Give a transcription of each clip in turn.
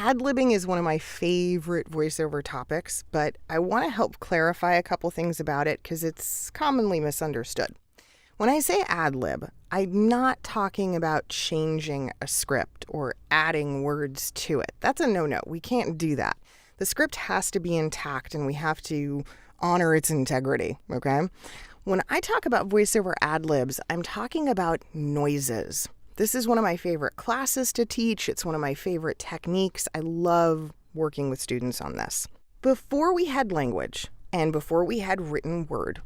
Ad-libbing is one of my favorite voiceover topics, but I want to help clarify a couple things about it because it's commonly misunderstood. When I say ad-lib, I'm not talking about changing a script or adding words to it. That's a no-no. We can't do that. The script has to be intact and we have to honor its integrity, okay? When I talk about voiceover ad-libs, I'm talking about noises. This is one of my favorite classes to teach. It's one of my favorite techniques. I love working with students on this. Before we had language and before we had written word,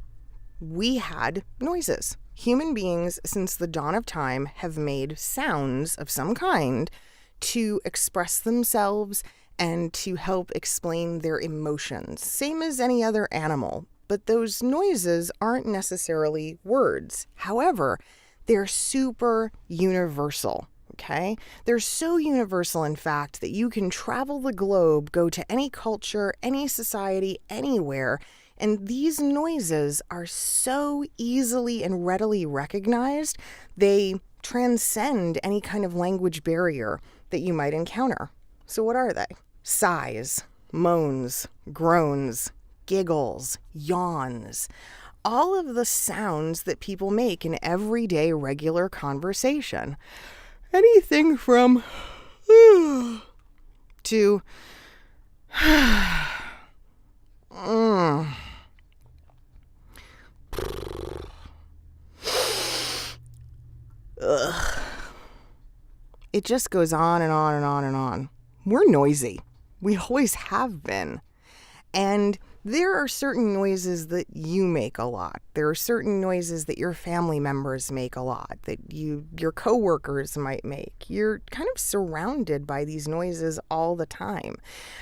we had noises. Human beings, since the dawn of time, have made sounds of some kind to express themselves and to help explain their emotions, same as any other animal. But those noises aren't necessarily words. However, they're super universal, okay? They're so universal, in fact, that you can travel the globe, go to any culture, any society, anywhere, and these noises are so easily and readily recognized, they transcend any kind of language barrier that you might encounter. So what are they? Sighs, moans, groans, giggles, yawns. All of the sounds that people make in everyday regular conversation. Anything from to It just goes on and on and on and on. We're noisy. We always have been. And there are certain noises that you make a lot. There are certain noises that your family members make a lot, that your coworkers might make. You're kind of surrounded by these noises all the time.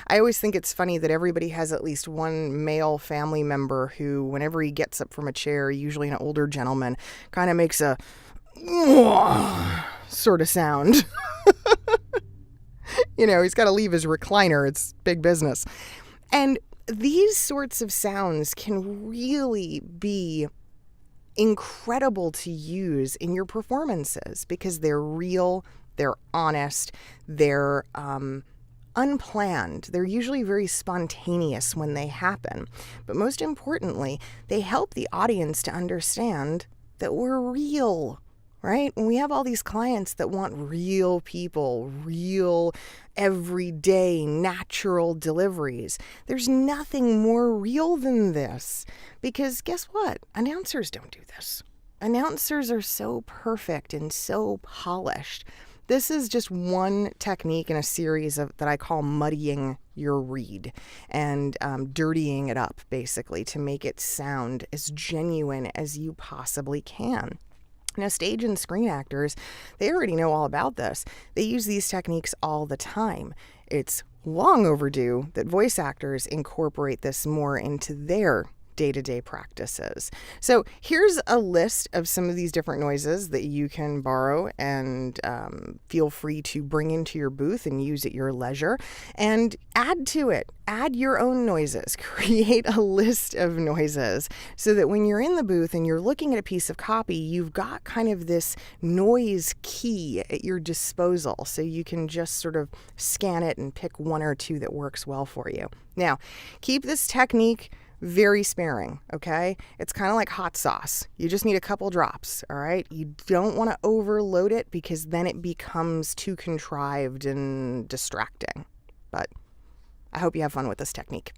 I always think it's funny that everybody has at least one male family member who, whenever he gets up from a chair, usually an older gentleman, kind of makes a sort of sound. He's got to leave his recliner. It's big business. And these sorts of sounds can really be incredible to use in your performances because they're real, they're honest, they're unplanned. They're usually very spontaneous when they happen. But most importantly, they help the audience to understand that we're real. Right? And we have all these clients that want real people, real, everyday, natural deliveries. There's nothing more real than this. Because guess what? Announcers don't do this. Announcers are so perfect and so polished. This is just one technique in a series that I call muddying your read and dirtying it up, basically, to make it sound as genuine as you possibly can. Now, stage and screen actors, they already know all about this. They use these techniques all the time. It's long overdue that voice actors incorporate this more into their day-to-day practices. So here's a list of some of these different noises that you can borrow and feel free to bring into your booth and use at your leisure and add to it. Add your own noises. Create a list of noises so that when you're in the booth and you're looking at a piece of copy, you've got kind of this noise key at your disposal so you can just sort of scan it and pick one or two that works well for you. Now, keep this technique very sparing, okay? It's kind of like hot sauce. You just need a couple drops, all right? You don't want to overload it because then it becomes too contrived and distracting. But I hope you have fun with this technique.